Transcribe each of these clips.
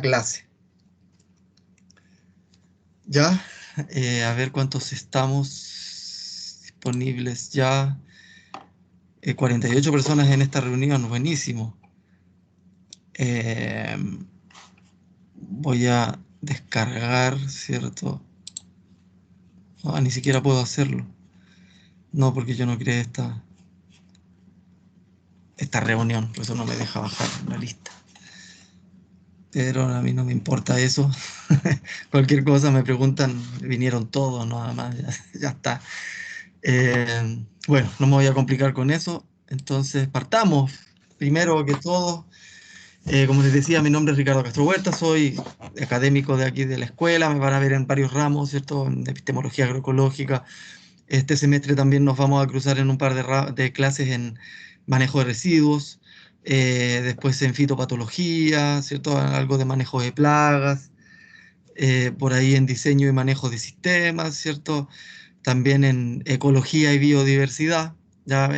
clase. Ya, a ver cuántos estamos disponibles ya. 48 personas en esta reunión, buenísimo. Eh, Voy a descargar, ¿cierto? Ah, ni siquiera puedo hacerlo. No, porque yo no creé esta reunión, por eso no me deja bajar la lista. Pero a mí no me importa eso. Cualquier cosa me preguntan, vinieron todos, nada más, ya está. Bueno, no me voy a complicar con eso. Entonces, partamos. Primero que todo, como les decía, mi nombre es Ricardo Castro Huerta, soy académico de aquí de la escuela, me van a ver en varios ramos, ¿cierto? En epistemología agroecológica. Este semestre también nos vamos a cruzar en un par de clases en manejo de residuos, después en fitopatología, ¿cierto? Algo de manejo de plagas, por ahí en diseño y manejo de sistemas, ¿cierto? También en ecología y biodiversidad. Ya,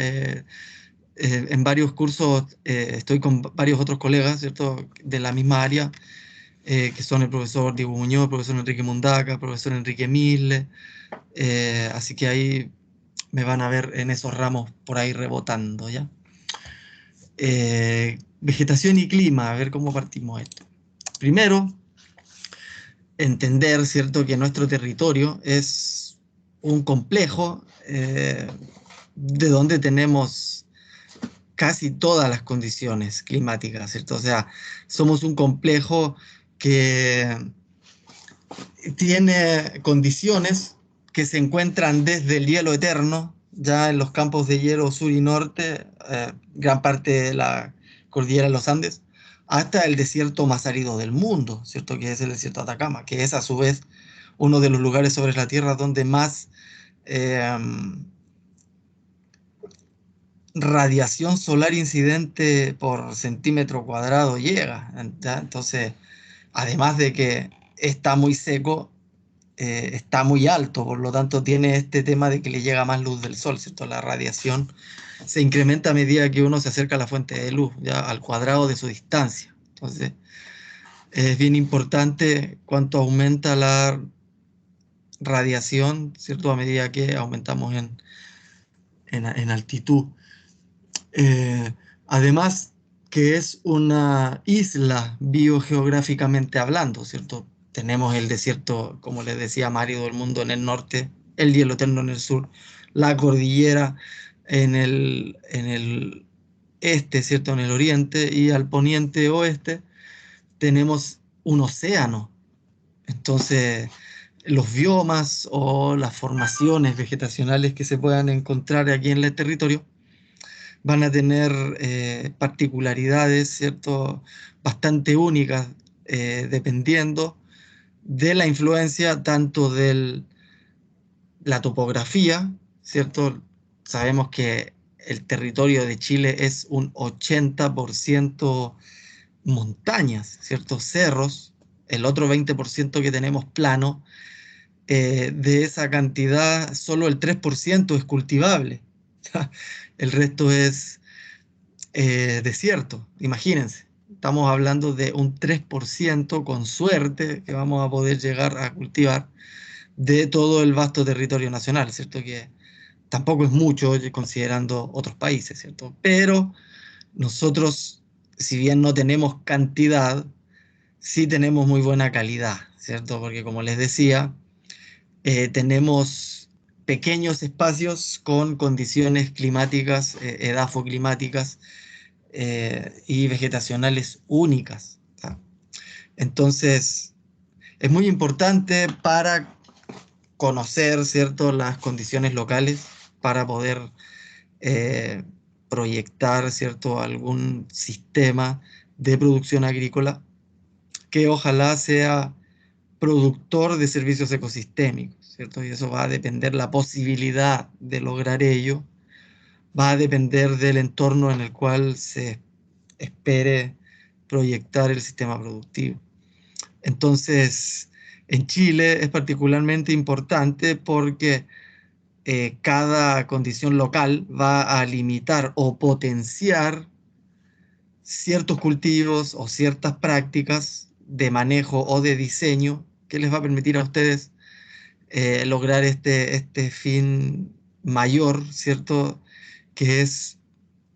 en varios cursos estoy con varios otros colegas, ¿cierto? De la misma área, que son el profesor Diego Muñoz, el profesor Enrique Mundaca, el profesor Enrique Misle, así que ahí me van a ver en esos ramos por ahí rebotando, ¿ya? Vegetación y clima, a ver cómo partimos esto. Primero, entender, ¿cierto?, que nuestro territorio es un complejo de donde tenemos casi todas las condiciones climáticas, ¿cierto? O sea, somos un complejo que tiene condiciones que se encuentran desde el hielo eterno, ya en los campos de hielo sur y norte, gran parte de la cordillera de los Andes, hasta el desierto más árido del mundo, ¿cierto? Que es el desierto de Atacama, que es a su vez uno de los lugares sobre la Tierra donde más eh, radiación solar incidente por centímetro cuadrado llega, ¿ya? Entonces, además de que está muy seco, está muy alto, por lo tanto tiene este tema de que le llega más luz del sol, ¿cierto? La radiación se incrementa a medida que uno se acerca a la fuente de luz, ya al cuadrado de su distancia. Entonces, es bien importante cuánto aumenta la radiación, ¿cierto? A medida que aumentamos en altitud. Eh, Además, que es una isla biogeográficamente hablando, ¿cierto? Tenemos el desierto, como les decía, más árido del mundo en el norte, el hielo eterno en el sur, la cordillera en el este, ¿cierto? En el oriente, y al poniente oeste tenemos un océano. Entonces, los biomas o las formaciones vegetacionales que se puedan encontrar aquí en el territorio van a tener particularidades, ¿cierto? Bastante únicas, dependiendo de la influencia tanto de la topografía, ¿cierto? Sabemos que el territorio de Chile es un 80% montañas, ¿cierto? Cerros, el otro 20% que tenemos plano, de esa cantidad solo el 3% es cultivable. El resto es desierto, imagínense. Estamos hablando de un 3% con suerte que vamos a poder llegar a cultivar de todo el vasto territorio nacional, ¿cierto? Que tampoco es mucho considerando otros países, ¿cierto? Pero nosotros, si bien no tenemos cantidad, sí tenemos muy buena calidad, ¿cierto? Porque como les decía, tenemos pequeños espacios con condiciones climáticas, edafoclimáticas, y vegetacionales únicas, ¿tá? Entonces, es muy importante para conocer, ¿cierto?, las condiciones locales para poder eh, proyectar, ¿cierto?, algún sistema de producción agrícola que ojalá sea productor de servicios ecosistémicos, ¿cierto? Y eso va a depender la posibilidad de lograr ello, va a depender del entorno en el cual se espere proyectar el sistema productivo. Entonces, en Chile es particularmente importante porque cada condición local va a limitar o potenciar ciertos cultivos o ciertas prácticas de manejo o de diseño que les va a permitir a ustedes lograr este fin mayor, ¿cierto? Que es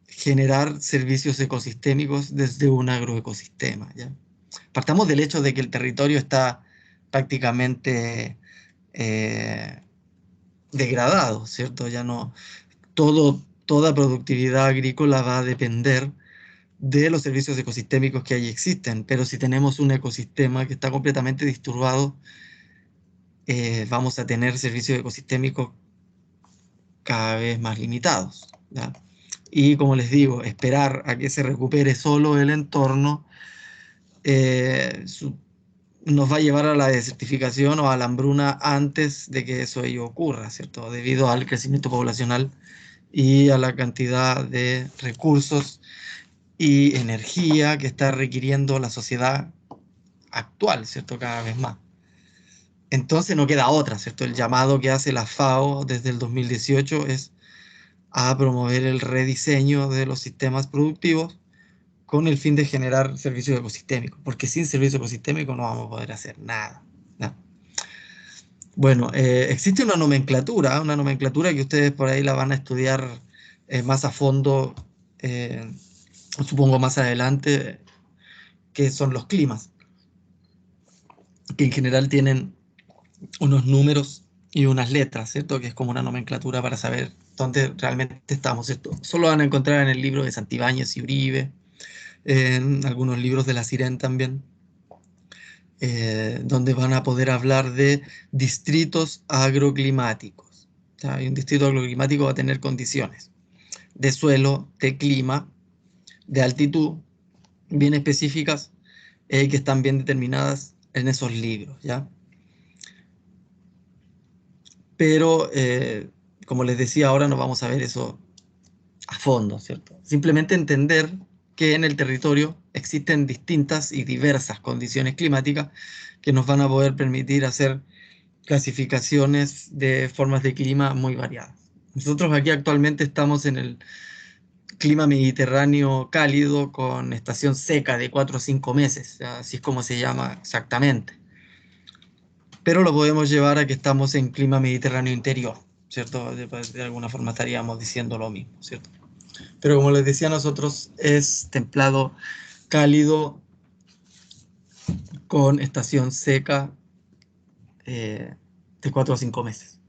generar servicios ecosistémicos desde un agroecosistema, ¿ya? Partamos del hecho de que el territorio está prácticamente eh, degradado, ¿cierto? Ya no, toda productividad agrícola va a depender de los servicios ecosistémicos que ahí existen, pero si tenemos un ecosistema que está completamente disturbado, vamos a tener servicios ecosistémicos cada vez más limitados, ¿ya? Y como les digo, esperar a que se recupere solo el entorno eh, su- nos va a llevar a la desertificación o a la hambruna antes de que eso ello ocurra, ¿cierto? Debido al crecimiento poblacional y a la cantidad de recursos y energía que está requiriendo la sociedad actual, ¿cierto? Cada vez más. Entonces no queda otra, ¿cierto? El llamado que hace la FAO desde el 2018 es a promover el rediseño de los sistemas productivos con el fin de generar servicios ecosistémicos, porque sin servicios ecosistémicos no vamos a poder hacer nada, ¿no? Bueno, existe una nomenclatura que ustedes por ahí la van a estudiar más a fondo, eh, supongo más adelante, que son los climas, que en general tienen unos números y unas letras, ¿cierto? Que es como una nomenclatura para saber dónde realmente estamos, ¿cierto? Solo van a encontrar en el libro de Santibáñez y Uribe, en algunos libros de la Cirén también, donde van a poder hablar de distritos agroclimáticos. O sea, y un distrito agroclimático va a tener condiciones de suelo, de clima, de altitud, bien específicas, que están bien determinadas en esos libros, ¿ya? Pero, como les decía, ahora no vamos a ver eso a fondo, ¿cierto? Simplemente entender que en el territorio existen distintas y diversas condiciones climáticas que nos van a poder permitir hacer clasificaciones de formas de clima muy variadas. Nosotros aquí actualmente estamos en el clima mediterráneo cálido con estación seca de 4 o 5 meses, así es como se llama exactamente. Pero lo podemos llevar a que estamos en clima mediterráneo interior, ¿cierto? De alguna forma estaríamos diciendo lo mismo, ¿cierto? Pero como les decía, nosotros es templado cálido con estación seca de 4 a 5 meses.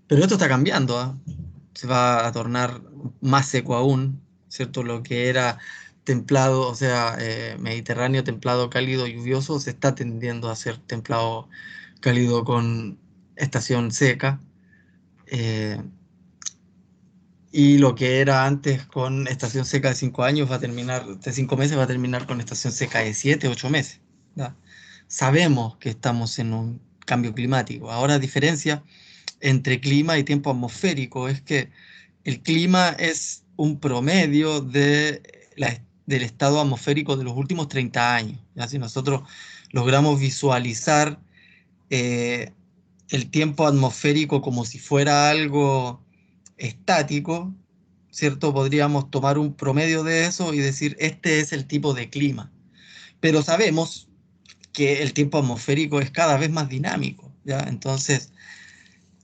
Pero esto está cambiando, ¿ah? Se va a tornar más seco aún, ¿cierto? Lo que era templado, o sea, mediterráneo, templado, cálido, lluvioso, se está tendiendo a ser templado, cálido con estación seca. eh, y lo que era antes con estación seca de 5 años va a terminar, de 5 meses va a terminar con estación seca de 7, 8 meses, ¿ya? Sabemos que estamos en un cambio climático. Ahora, a diferencia entre clima y tiempo atmosférico es que el clima es un promedio del estado atmosférico de los últimos 30 años. ¿Ya? Si nosotros logramos visualizar eh, el tiempo atmosférico como si fuera algo estático, ¿cierto? Podríamos tomar un promedio de eso y decir, este es el tipo de clima. Pero sabemos que el tiempo atmosférico es cada vez más dinámico, ¿ya? Entonces,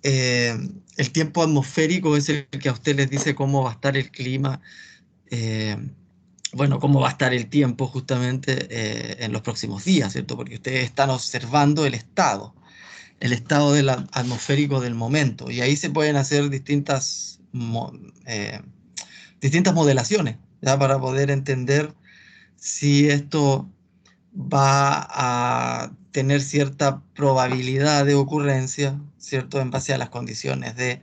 eh, el tiempo atmosférico es el que a usted les dice cómo va a estar el clima, eh, bueno, cómo va a estar el tiempo justamente en los próximos días, ¿cierto? Porque ustedes están observando el estado atmosférico del momento, y ahí se pueden hacer eh, distintas modelaciones, ¿ya? Para poder entender si esto va a tener cierta probabilidad de ocurrencia, ¿cierto? En base a las condiciones de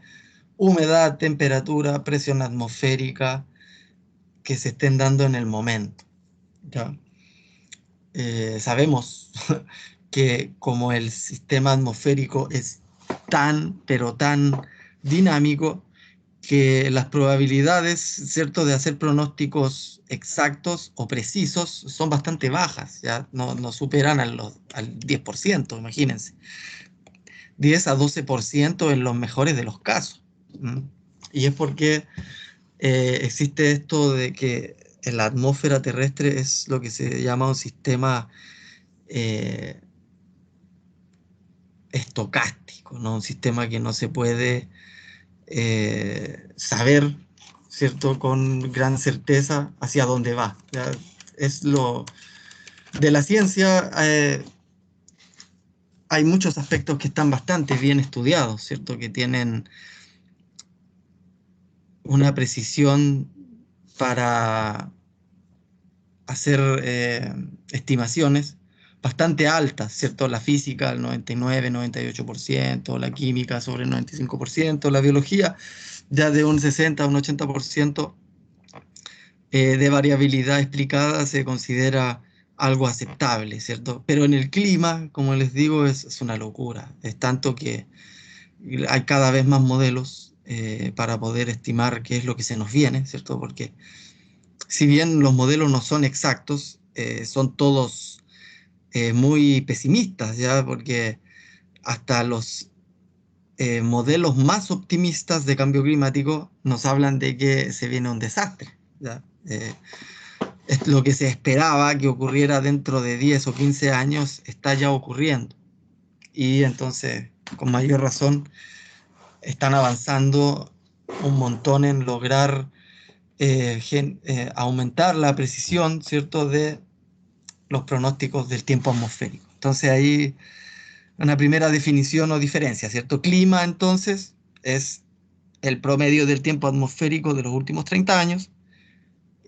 humedad, temperatura, presión atmosférica que se estén dando en el momento, ¿ya? Sabemos que como el sistema atmosférico es tan, pero tan dinámico, que las probabilidades, ¿cierto?, de hacer pronósticos exactos o precisos son bastante bajas, ya no superan al 10%, imagínense. 10 a 12% en los mejores de los casos. ¿Mm? Y es porque existe esto de que en la atmósfera terrestre es lo que se llama un sistema eh, estocástico, ¿no? Un sistema que no se puede saber, ¿cierto? Con gran certeza hacia dónde va. ¿Ya? Es lo de la ciencia. Hay muchos aspectos que están bastante bien estudiados, ¿cierto? Que tienen una precisión para hacer estimaciones bastante altas, ¿cierto? La física al 99, 98%, la química sobre el 95%, la biología ya de un 60 a un 80% de variabilidad explicada se considera algo aceptable, ¿cierto? Pero en el clima, como les digo, es una locura. Es tanto que hay cada vez más modelos para poder estimar qué es lo que se nos viene, ¿cierto? Porque si bien los modelos no son exactos, son todos muy pesimistas, ¿ya? Porque hasta los modelos más optimistas de cambio climático nos hablan de que se viene un desastre, ¿ya? Es lo que se esperaba que ocurriera dentro de 10 o 15 años está ya ocurriendo. Y entonces, con mayor razón, están avanzando un montón en lograr aumentar la precisión, ¿cierto?, de los pronósticos del tiempo atmosférico. Entonces ahí una primera definición o diferencia, ¿cierto? Clima, entonces, es el promedio del tiempo atmosférico de los últimos 30 años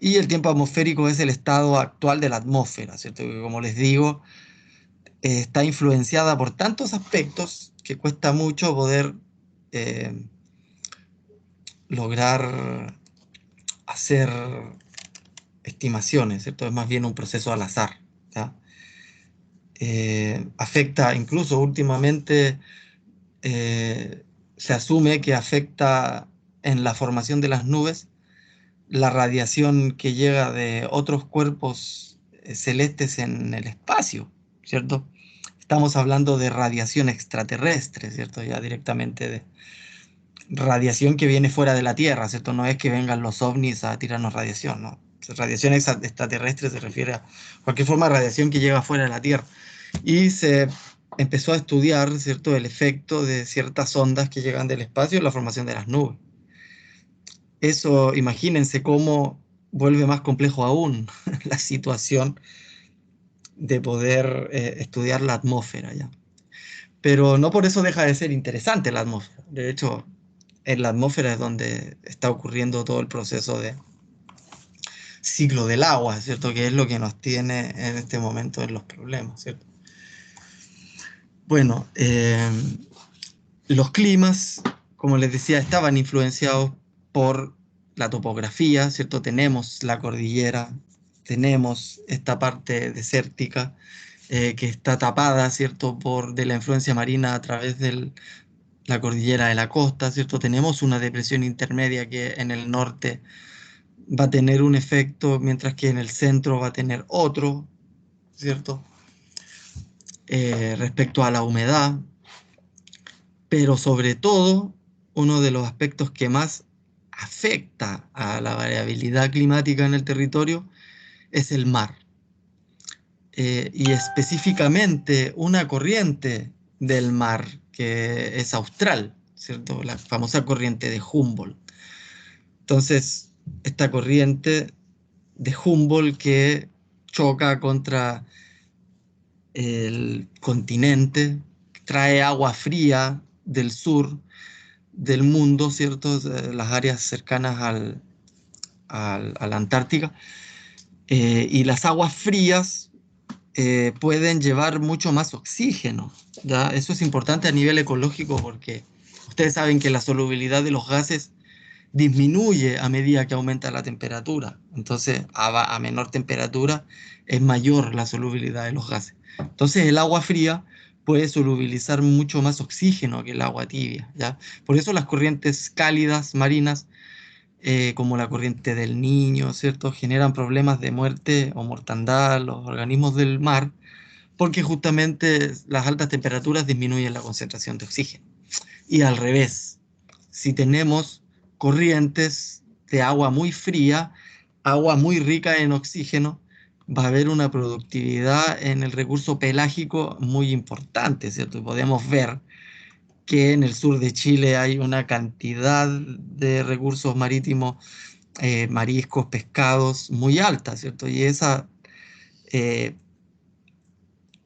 y el tiempo atmosférico es el estado actual de la atmósfera, ¿cierto? Que como les digo, está influenciada por tantos aspectos que cuesta mucho poder eh, lograr hacer estimaciones, ¿cierto? Es más bien un proceso al azar, ¿ya? Afecta, incluso últimamente se asume que afecta en la formación de las nubes la radiación que llega de otros cuerpos celestes en el espacio, ¿cierto? Estamos hablando de radiación extraterrestre, ¿cierto? Ya directamente de radiación que viene fuera de la Tierra, ¿cierto? No es que vengan los ovnis a tirarnos radiación, ¿no? Radiación extraterrestre se refiere a cualquier forma de radiación que llega fuera de la Tierra. Y se empezó a estudiar, ¿cierto?, el efecto de ciertas ondas que llegan del espacio en la formación de las nubes. Eso, imagínense cómo vuelve más complejo aún la situación de poder estudiar la atmósfera, ¿ya? Pero no por eso deja de ser interesante la atmósfera. De hecho, en la atmósfera es donde está ocurriendo todo el proceso de ciclo del agua, ¿cierto? Que es lo que nos tiene en este momento en los problemas, ¿cierto? Bueno, los climas, como les decía, estaban influenciados por la topografía, ¿cierto? Tenemos la cordillera, tenemos esta parte desértica que está tapada, ¿cierto? De la influencia marina a través de la cordillera de la costa, ¿cierto? Tenemos una depresión intermedia que en el norte va a tener un efecto, mientras que en el centro va a tener otro, ¿cierto? Respecto a la humedad, pero sobre todo, uno de los aspectos que más afecta a la variabilidad climática en el territorio es el mar. Y específicamente una corriente del mar que es austral, ¿cierto? La famosa corriente de Humboldt. Entonces, esta corriente de Humboldt que choca contra el continente, trae agua fría del sur del mundo, ¿cierto? Las áreas cercanas a la Antártica. Y las aguas frías pueden llevar mucho más oxígeno, ¿ya? Eso es importante a nivel ecológico porque ustedes saben que la solubilidad de los gases disminuye a medida que aumenta la temperatura. Entonces, a menor temperatura es mayor la solubilidad de los gases. Entonces, el agua fría puede solubilizar mucho más oxígeno que el agua tibia, ¿ya? Por eso las corrientes cálidas marinas, como la corriente del Niño, ¿cierto?, generan problemas de muerte o mortandad a los organismos del mar, porque justamente las altas temperaturas disminuyen la concentración de oxígeno. Y al revés, si tenemos corrientes de agua muy fría, agua muy rica en oxígeno, va a haber una productividad en el recurso pelágico muy importante, ¿cierto? Y podemos ver que en el sur de Chile hay una cantidad de recursos marítimos, mariscos, pescados, muy alta, ¿cierto? Y eh,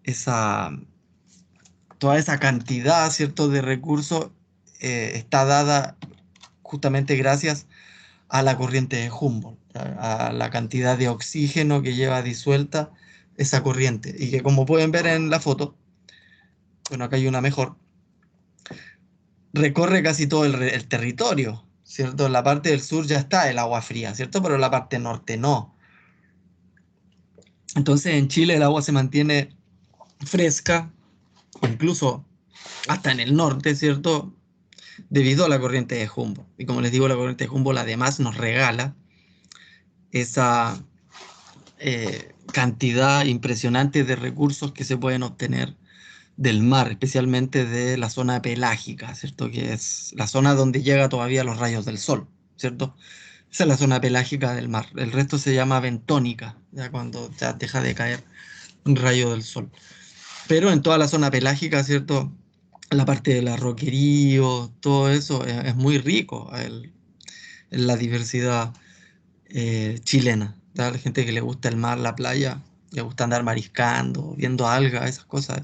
esa, toda esa cantidad, ¿cierto?, de recursos está dada justamente gracias a la corriente de Humboldt, a la cantidad de oxígeno que lleva disuelta esa corriente. Y que como pueden ver en la foto, bueno, acá hay una mejor, recorre casi todo el territorio, ¿cierto? En la parte del sur ya está el agua fría, ¿cierto? Pero en la parte norte no. Entonces en Chile el agua se mantiene fresca, o incluso hasta en el norte, ¿cierto? Debido a la corriente de Humboldt. Y como les digo, la corriente de Humboldt además nos regala esa cantidad impresionante de recursos que se pueden obtener del mar, especialmente de la zona pelágica, ¿cierto? Que es la zona donde llega todavía los rayos del sol, ¿cierto? Esa es la zona pelágica del mar. El resto se llama bentónica, ya cuando ya deja de caer un rayo del sol. Pero en toda la zona pelágica, ¿cierto? La parte de la roquerío, todo eso es muy rico en la diversidad chilena. ¿Ya? La gente que le gusta el mar, la playa, le gusta andar mariscando, viendo algas, esas cosas,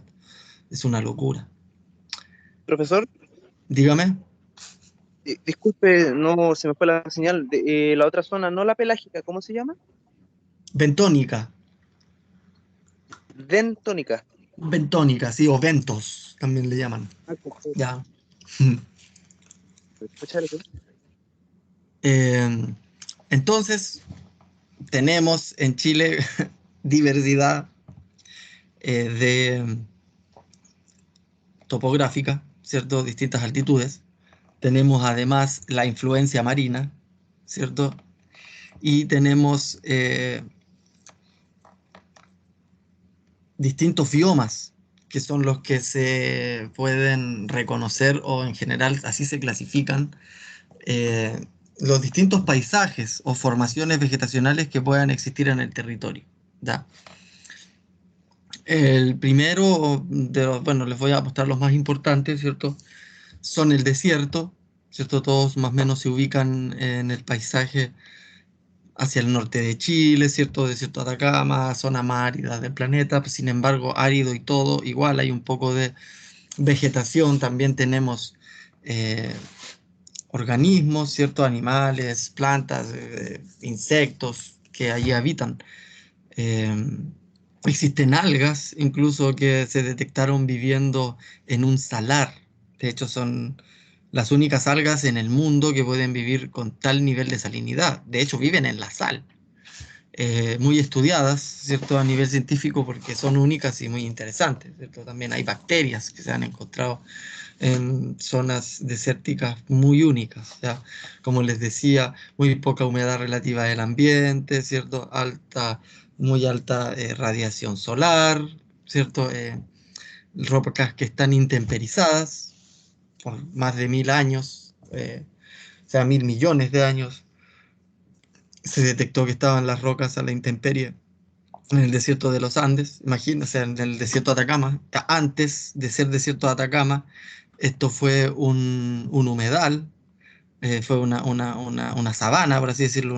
es una locura. Profesor, Dígame, disculpe, no se me fue la señal. La otra zona, no la pelágica, ¿cómo se llama? bentónica, Dentónica. bentónica, sí, o ventos, también le llaman. Ah, perfecto. Ya. Muchas gracias. Eh, entonces, tenemos en Chile diversidad de topográfica, ¿cierto? Distintas altitudes. Tenemos además la influencia marina, ¿cierto? Y tenemos distintos biomas, que son los que se pueden reconocer o en general así se clasifican eh, los distintos paisajes o formaciones vegetacionales que puedan existir en el territorio. ¿Ya? El primero de los, bueno, les voy a mostrar los más importantes, ¿cierto? Son el desierto, ¿cierto? Todos más o menos se ubican en el paisaje hacia el norte de Chile, ¿cierto? Desierto de Atacama, zona más árida del planeta, pues, sin embargo, árido y todo, igual hay un poco de vegetación, también tenemos eh, organismos, ¿cierto? Animales, plantas, insectos que allí habitan. Eh, Existen algas incluso que se detectaron viviendo en un salar. De hecho, son las únicas algas en el mundo que pueden vivir con tal nivel de salinidad. De hecho, viven en la sal. Muy estudiadas, ¿cierto? A nivel científico porque son únicas y muy interesantes, ¿cierto? También hay bacterias que se han encontrado en zonas desérticas muy únicas, ¿ya? Como les decía, muy poca humedad relativa del ambiente, ¿cierto? Muy alta radiación solar, ¿cierto? Rocas que están intemperizadas por más de 1000 años, o sea, 1000 millones de años. Se detectó que estaban las rocas a la intemperie en el desierto de los Andes, imagínense, en el desierto de Atacama, antes de ser desierto de Atacama, esto fue un humedal, fue una sabana, por así decirlo,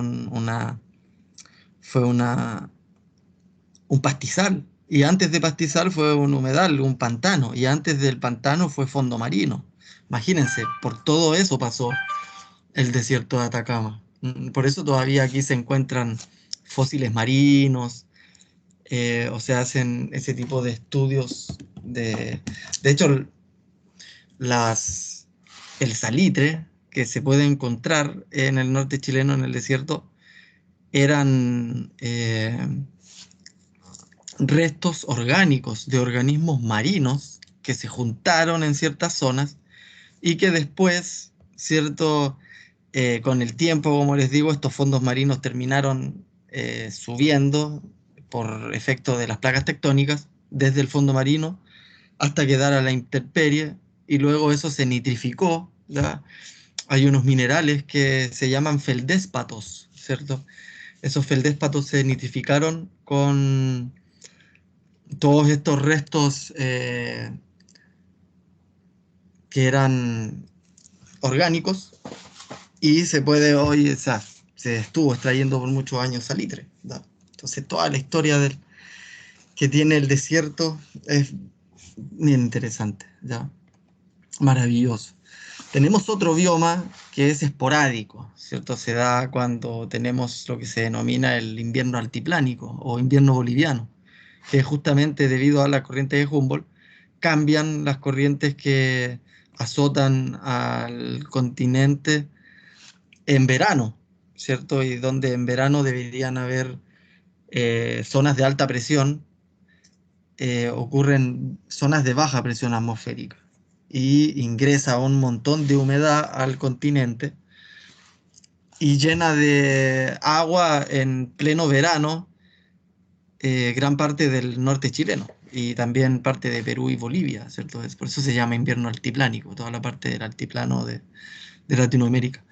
fue un pastizal, y antes de pastizal fue un humedal, un pantano, y antes del pantano fue fondo marino. Imagínense, por todo eso pasó el desierto de Atacama. Por eso todavía aquí se encuentran fósiles marinos, o se hacen ese tipo de estudios de hecho, las, el salitre que se puede encontrar en el norte chileno, en el desierto, eran restos orgánicos de organismos marinos que se juntaron en ciertas zonas y que después, cierto, con el tiempo, como les digo, estos fondos marinos terminaron subiendo por efecto de las placas tectónicas desde el fondo marino hasta quedar a la intemperie y luego eso se nitrificó, ¿ya? Hay unos minerales que se llaman feldéspatos, ¿cierto? esos feldéspatos se nitrificaron con todos estos restos que eran orgánicos, y se puede hoy, o sea, se estuvo extrayendo por muchos años salitre, ¿no? Entonces toda la historia que tiene el desierto es bien interesante, ¿ya? Maravilloso. Tenemos otro bioma que es esporádico, ¿cierto? Se da cuando tenemos lo que se denomina el invierno altiplánico o invierno boliviano, que es justamente debido a la corriente de Humboldt, cambian las corrientes que azotan al continente en verano, ¿cierto? Y donde en verano deberían haber zonas de alta presión, ocurren zonas de baja presión atmosférica y ingresa un montón de humedad al continente y llena de agua en pleno verano gran parte del norte chileno y también parte de Perú y Bolivia, ¿cierto? Por eso se llama invierno altiplánico, toda la parte del altiplano de Latinoamérica.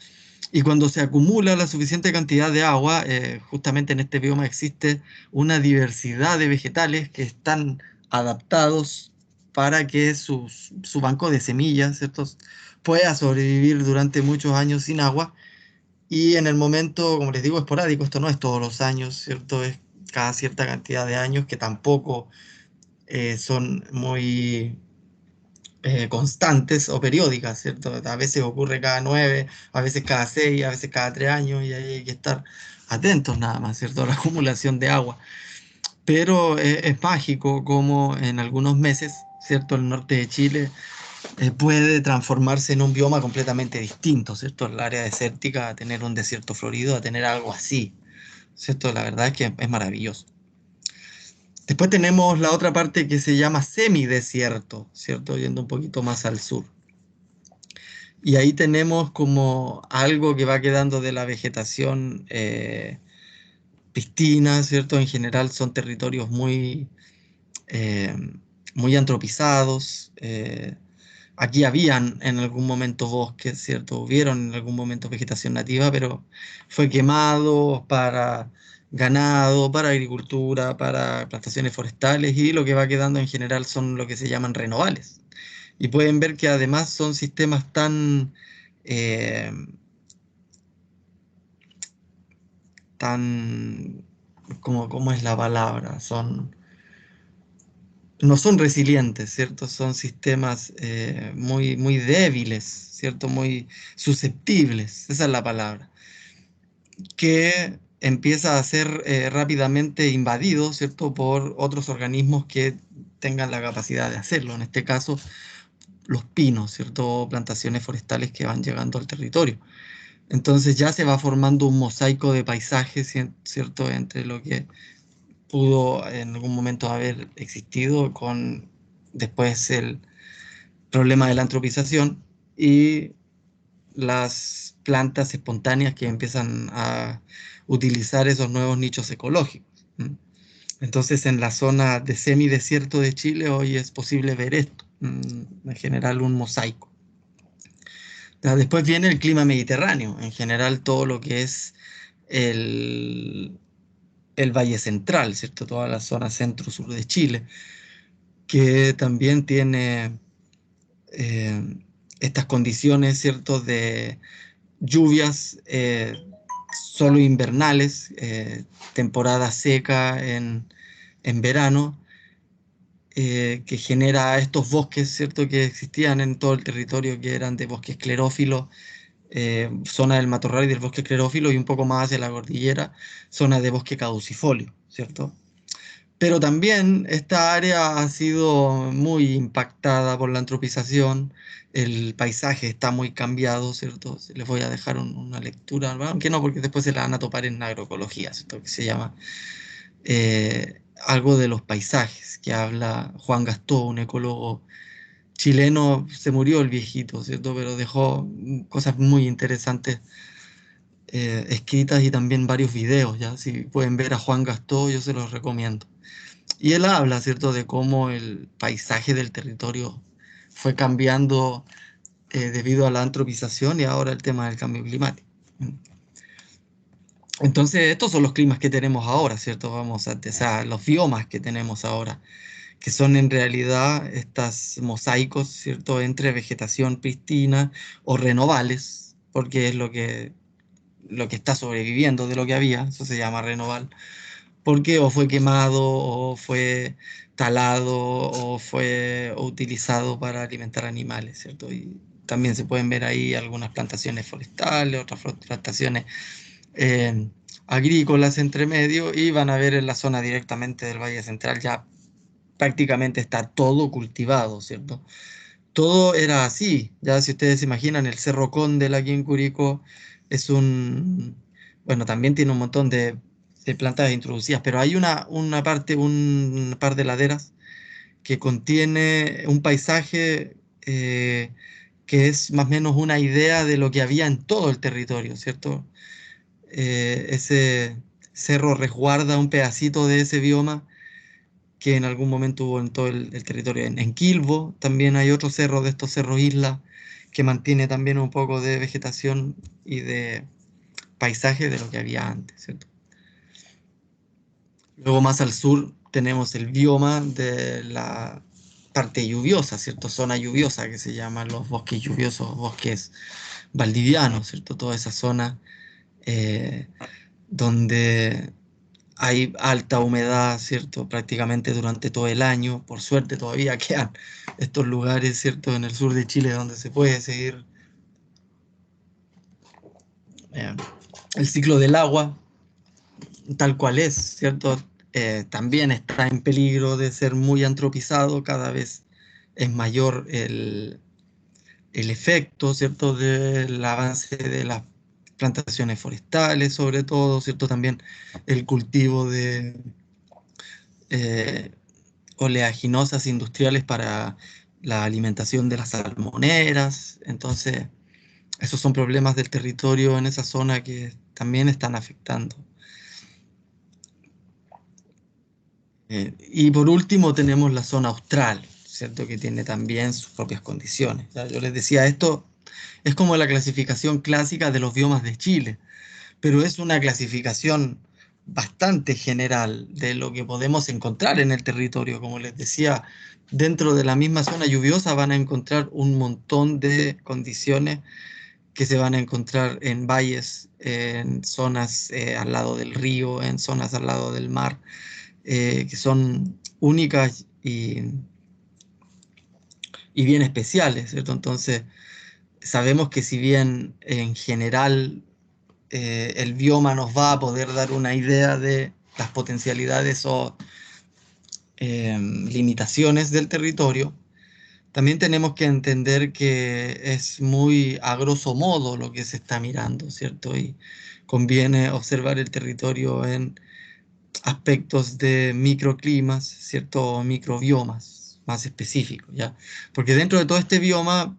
Y cuando se acumula la suficiente cantidad de agua, justamente en este bioma existe una diversidad de vegetales que están adaptados para que su banco de semillas, ¿cierto?, pueda sobrevivir durante muchos años sin agua. Y en el momento, como les digo, esporádico, esto no es todos los años, ¿cierto? Es cada cierta cantidad de años que tampoco son muy constantes o periódicas, ¿cierto? A veces ocurre cada 9, a veces cada 6, a veces cada 3 años, y ahí hay que estar atentos nada más, ¿cierto? A la acumulación de agua. Pero es mágico como en algunos meses, ¿cierto? El norte de Chile puede transformarse en un bioma completamente distinto, ¿cierto? El área desértica a tener un desierto florido, a tener algo así, ¿cierto? La verdad es que es maravilloso. Después tenemos la otra parte que se llama semidesierto, ¿cierto? Yendo un poquito más al sur. Y ahí tenemos como algo que va quedando de la vegetación piscina, ¿cierto? En general son territorios eh, muy antropizados. Aquí habían en algún momento bosques, ¿cierto? Hubieron en algún momento vegetación nativa, pero fue quemado para ganado, para agricultura, para plantaciones forestales, y lo que va quedando en general son lo que se llaman renovales. Y pueden ver que además son sistemas eh, tan, ¿cómo es la palabra? No son resilientes, ¿cierto? Son sistemas muy débiles, ¿cierto? Muy susceptibles, esa es la palabra, que empieza a ser rápidamente invadido, ¿cierto? Por otros organismos que tengan la capacidad de hacerlo. En este caso, los pinos, ¿cierto? Plantaciones forestales que van llegando al territorio. Entonces ya se va formando un mosaico de paisajes, ¿cierto? Entre lo que pudo en algún momento haber existido con después el problema de la antropización y las plantas espontáneas que empiezan a utilizar esos nuevos nichos ecológicos. Entonces, en la zona de semidesierto de Chile hoy es posible ver esto, en general un mosaico. Ya, después viene el clima mediterráneo, en general todo lo que es el, el Valle Central, ¿cierto? Toda la zona centro-sur de Chile, que también tiene eh, estas condiciones, ¿cierto?, de lluvias solo invernales, temporada seca en verano, que genera estos bosques, ¿cierto?, que existían en todo el territorio, que eran de bosque esclerófilo, zona del matorral y del bosque esclerófilo, y un poco más hacia la cordillera, zona de bosque caducifolio, ¿cierto? Pero también esta área ha sido muy impactada por la antropización, el paisaje está muy cambiado, ¿cierto? Les voy a dejar una lectura, aunque no, porque después se la van a topar en agroecología, ¿cierto? Que se llama algo de los paisajes, que habla Juan Gastó, un ecólogo chileno. Se murió el viejito, ¿cierto? Pero dejó cosas muy interesantes escritas, y también varios videos, ¿ya? Si pueden ver a Juan Gastó, yo se los recomiendo. Y él habla, ¿cierto?, de cómo el paisaje del territorio fue cambiando debido a la antropización y ahora el tema del cambio climático. Entonces, estos son los climas que tenemos ahora, ¿cierto? O sea, los biomas que tenemos ahora, que son en realidad estos mosaicos, ¿cierto? Entre vegetación pristina o renovales, porque es lo que está sobreviviendo de lo que había, eso se llama renoval, porque o fue quemado, o fue talado, o fue utilizado para alimentar animales, ¿cierto? Y también se pueden ver ahí algunas plantaciones forestales, otras plantaciones eh, agrícolas entre medio, y van a ver en la zona directamente del Valle Central ya prácticamente está todo cultivado, ¿cierto? Todo era así, ya si ustedes se imaginan, el Cerro Condel aquí en Curicó es bueno, también tiene un montón de plantas introducidas, pero hay una parte, un par de laderas que contiene un paisaje que es más o menos una idea de lo que había en todo el territorio, ¿cierto? Ese cerro resguarda un pedacito de ese bioma que en algún momento hubo en todo el territorio. En Quilbo también hay otro cerro de estos cerros isla que mantiene también un poco de vegetación y de paisaje de lo que había antes, ¿cierto? Luego más al sur tenemos el bioma de la parte lluviosa, ¿cierto? Zona lluviosa que se llaman los bosques lluviosos, bosques valdivianos, ¿cierto? Toda esa zona eh, donde hay alta humedad, ¿cierto? Prácticamente durante todo el año. Por suerte todavía quedan estos lugares, ¿cierto? En el sur de Chile donde se puede seguir eh, el ciclo del agua tal cual es, ¿cierto? También está en peligro de ser muy antropizado, cada vez es mayor el efecto, ¿cierto? Del avance de las plantaciones forestales, sobre todo, ¿cierto? También el cultivo de eh, oleaginosas industriales para la alimentación de las salmoneras. Entonces, esos son problemas del territorio en esa zona que también están afectando. Y por último tenemos la zona austral, ¿cierto? Que tiene también sus propias condiciones. ¿Ya? Yo les decía, esto es como la clasificación clásica de los biomas de Chile, pero es una clasificación bastante general de lo que podemos encontrar en el territorio. Como les decía, dentro de la misma zona lluviosa van a encontrar un montón de condiciones que se van a encontrar en valles, en zonas al lado del río, en zonas al lado del mar, que son únicas y bien especiales, ¿cierto? Entonces, sabemos que si bien en general el bioma nos va a poder dar una idea de las potencialidades o limitaciones del territorio, también tenemos que entender que es muy a grosso modo lo que se está mirando, ¿cierto? Y conviene observar el territorio en aspectos de microclimas, ¿cierto? O microbiomas más específicos, ¿ya? Porque dentro de todo este bioma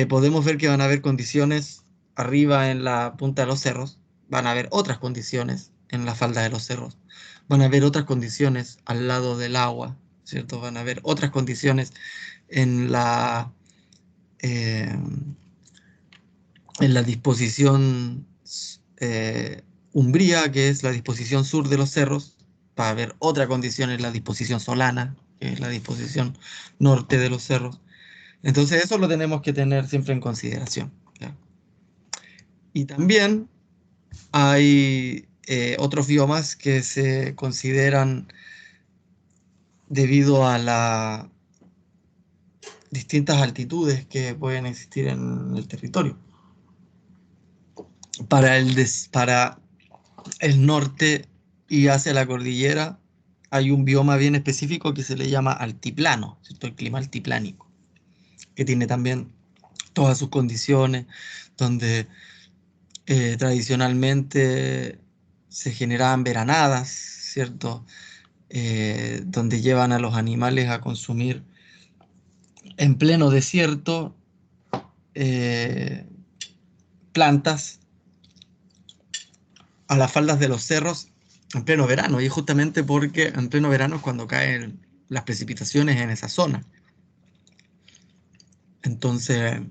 podemos ver que van a haber condiciones arriba en la punta de los cerros, van a haber otras condiciones en la falda de los cerros, van a haber otras condiciones al lado del agua, ¿cierto? Van a haber otras condiciones en eh, en la disposición umbría, que es la disposición sur de los cerros, va a haber otra condición en la disposición solana, que es la disposición norte de los cerros. Entonces eso lo tenemos que tener siempre en consideración, ¿ya? Y también hay otros biomas que se consideran debido a las distintas altitudes que pueden existir en el territorio. Para el norte y hacia la cordillera hay un bioma bien específico que se le llama altiplano, ¿cierto? El clima altiplánico, que tiene también todas sus condiciones, donde tradicionalmente se generaban veranadas, ¿cierto? Donde llevan a los animales a consumir en pleno desierto eh, plantas a las faldas de los cerros en pleno verano, y justamente porque en pleno verano es cuando caen las precipitaciones en esa zona. Entonces,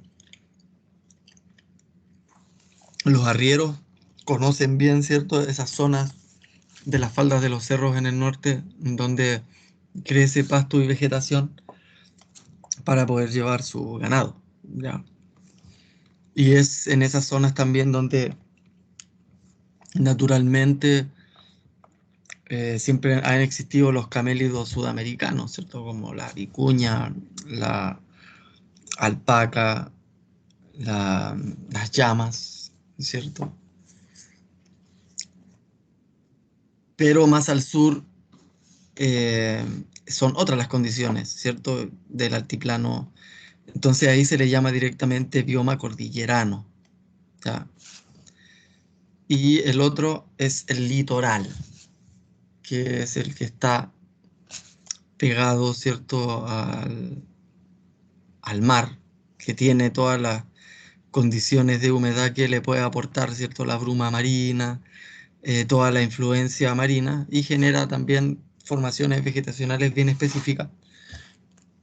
los arrieros conocen bien, ¿cierto? Esas zonas de las faldas de los cerros en el norte, donde crece pasto y vegetación para poder llevar su ganado, ¿ya? Y es en esas zonas también donde naturalmente siempre han existido los camélidos sudamericanos, ¿cierto? Como la vicuña, la alpaca, las llamas, ¿cierto? Pero más al sur eh, son otras las condiciones, ¿cierto? Del altiplano. Entonces ahí se le llama directamente bioma cordillerano, ¿ya? Y el otro es el litoral, que es el que está pegado, ¿cierto? Al mar, que tiene todas las condiciones de humedad que le puede aportar, ¿cierto? La bruma marina, toda la influencia marina y genera también formaciones vegetacionales bien específicas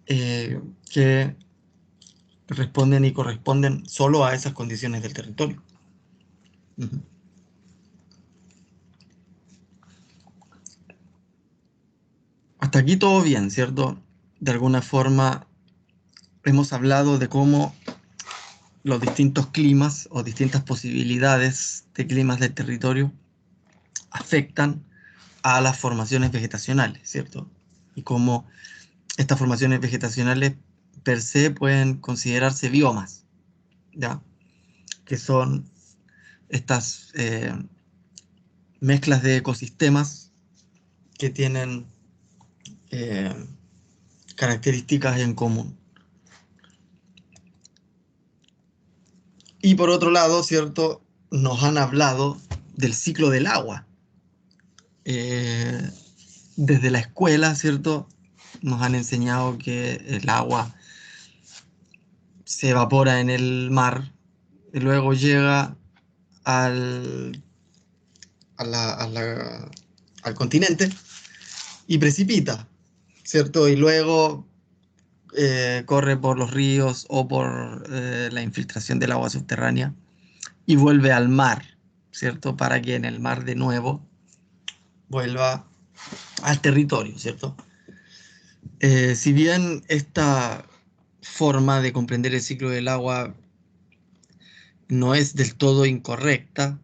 que responden y corresponden solo a esas condiciones del territorio. Ujú. Hasta aquí todo bien, ¿cierto? De alguna forma hemos hablado de cómo los distintos climas o distintas posibilidades de climas del territorio afectan a las formaciones vegetacionales, ¿cierto? Y cómo estas formaciones vegetacionales per se pueden considerarse biomas, ¿ya? Que son estas mezclas de ecosistemas que tienen eh, características en común. Y por otro lado, ¿cierto? Nos han hablado del ciclo del agua. Eh, Desde la escuela, ¿cierto? Nos han enseñado que el agua se evapora en el mar y luego llega al, a la- a la- al continente y precipita, ¿cierto? Y luego corre por los ríos o por la infiltración del agua subterránea y vuelve al mar, ¿cierto? Para que en el mar de nuevo vuelva al territorio, ¿cierto? Si bien esta forma de comprender el ciclo del agua no es del todo incorrecta,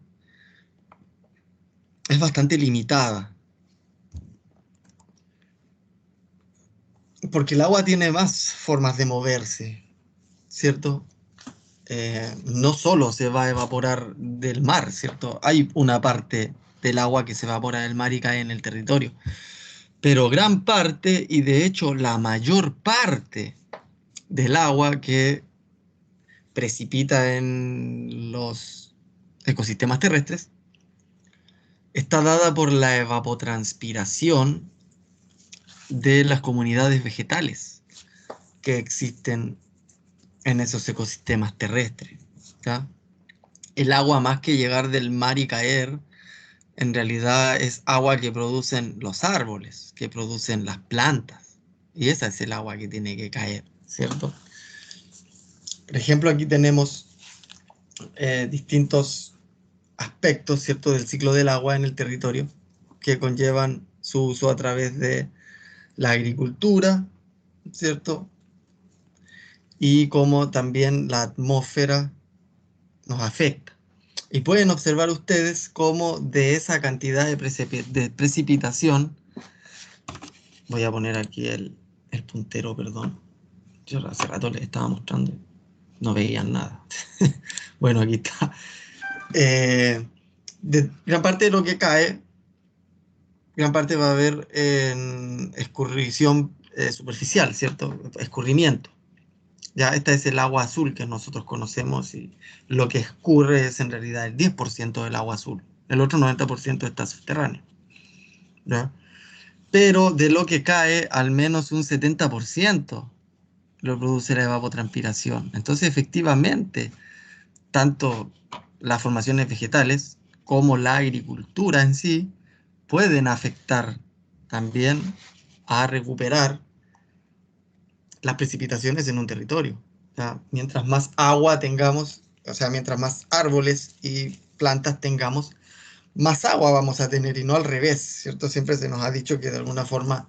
es bastante limitada, porque el agua tiene más formas de moverse, ¿cierto? No solo se va a evaporar del mar, ¿cierto? Hay una parte del agua que se evapora del mar y cae en el territorio, pero gran parte, y de hecho la mayor parte del agua que precipita en los ecosistemas terrestres está dada por la evapotranspiración de las comunidades vegetales que existen en esos ecosistemas terrestres, ¿ya? El agua, más que llegar del mar y caer, en realidad es agua que producen los árboles, que producen las plantas. Y esa es el agua que tiene que caer, ¿cierto? Por ejemplo, aquí tenemos distintos aspectos, ¿cierto?, del ciclo del agua en el territorio que conllevan su uso a través de la agricultura, ¿cierto? Y cómo también la atmósfera nos afecta. Y pueden observar ustedes cómo de esa cantidad de precipitación, voy a poner aquí el puntero, perdón, yo hace rato les estaba mostrando, no veían nada. Bueno, aquí está. De gran parte de lo que cae, gran parte va a haber en escurrición superficial, ¿cierto? Escurrimiento. Ya, esta es el agua azul que nosotros conocemos y lo que escurre es en realidad el 10% del agua azul. El otro 90% está subterráneo, ¿ya? Pero de lo que cae, al menos un 70% lo produce la evapotranspiración. Entonces, efectivamente, tanto las formaciones vegetales como la agricultura en sí pueden afectar también a recuperar las precipitaciones en un territorio. O sea, mientras más agua tengamos, o sea, mientras más árboles y plantas tengamos, más agua vamos a tener y no al revés, ¿cierto? Siempre se nos ha dicho que de alguna forma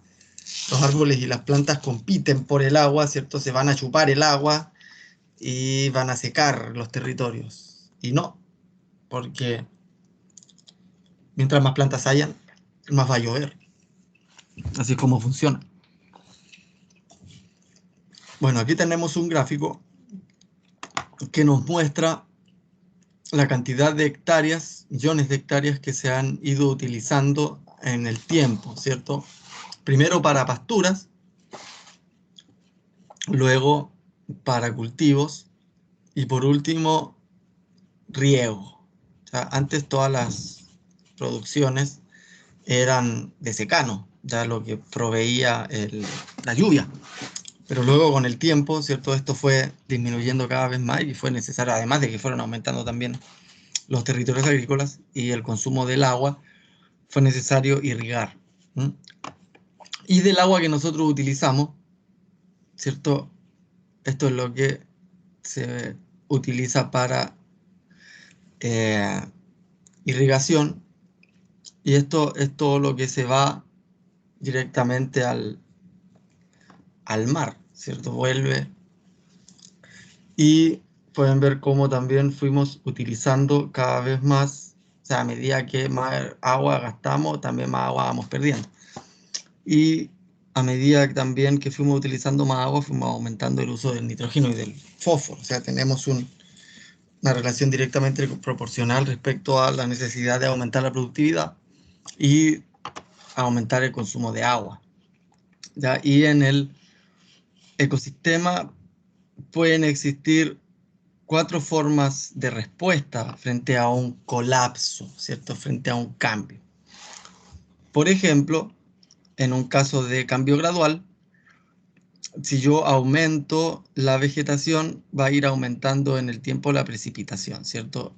los árboles y las plantas compiten por el agua, ¿cierto? Se van a chupar el agua y van a secar los territorios. Y no, porque mientras más plantas hayan, más va a llover. Así es como funciona. Bueno, aquí tenemos un gráfico que nos muestra la cantidad de hectáreas, millones de hectáreas que se han ido utilizando en el tiempo, ¿cierto? Primero para pasturas, luego para cultivos y por último riego. O sea, antes todas las producciones eran de secano, ya lo que proveía la lluvia. Pero luego con el tiempo, ¿cierto? Esto fue disminuyendo cada vez más y fue necesario, además de que fueron aumentando también los territorios agrícolas y el consumo del agua, fue necesario irrigar. ¿Mm? Y del agua que nosotros utilizamos, ¿cierto? Esto es lo que se utiliza para irrigación y esto es todo lo que se va directamente al mar, ¿cierto? Vuelve y pueden ver cómo también fuimos utilizando cada vez más, o sea, a medida que más agua gastamos, también más agua vamos perdiendo. Y a medida que también que fuimos utilizando más agua, fuimos aumentando el uso del nitrógeno y del fósforo. O sea, tenemos una relación directamente proporcional respecto a la necesidad de aumentar la productividad y aumentar el consumo de agua. ¿Ya? Y en el ecosistema pueden existir 4 formas de respuesta frente a un colapso, ¿cierto? Frente a un cambio. Por ejemplo, en un caso de cambio gradual, si yo aumento la vegetación, va a ir aumentando en el tiempo la precipitación, ¿cierto?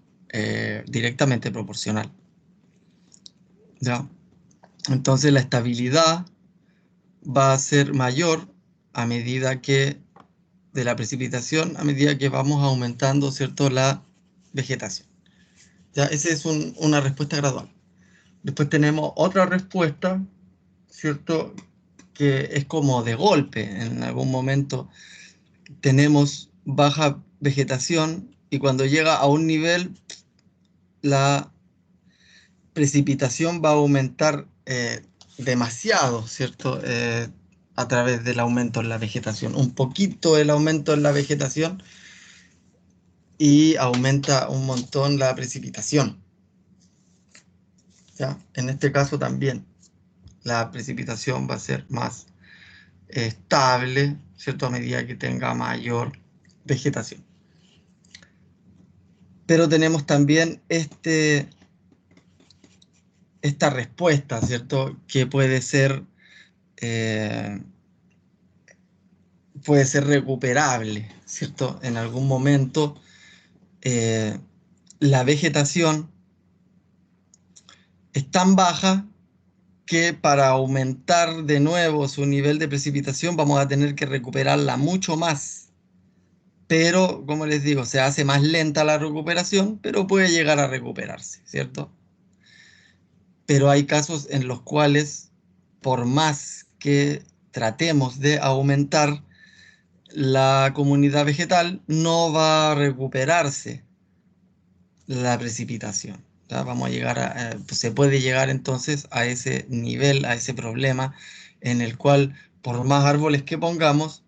Directamente proporcional. ¿Ya? Entonces la estabilidad va a ser mayor a medida que de la precipitación, a medida que vamos aumentando, ¿cierto? La vegetación. ¿Ya? Esa es una respuesta gradual. Después tenemos otra respuesta, ¿cierto? Que es como de golpe. En algún momento tenemos baja vegetación y cuando llega a un nivel, la precipitación va a aumentar demasiado, ¿cierto? A través del aumento en la vegetación. Un poquito el aumento en la vegetación y aumenta un montón la precipitación. ¿Ya? En este caso también la precipitación va a ser más estable, ¿cierto? A medida que tenga mayor vegetación. Pero tenemos también esta respuesta, ¿cierto? Que eh, puede ser recuperable, ¿cierto? En algún momento eh, la vegetación es tan baja que para aumentar de nuevo su nivel de precipitación vamos a tener que recuperarla mucho más. Pero, como les digo, se hace más lenta la recuperación, pero puede llegar a recuperarse, ¿cierto? Pero hay casos en los cuales, por más que tratemos de aumentar la comunidad vegetal, no va a recuperarse la precipitación. ¿Ya? Vamos a llegar pues se puede llegar entonces a ese nivel, a ese problema en el cual, por más árboles que pongamos,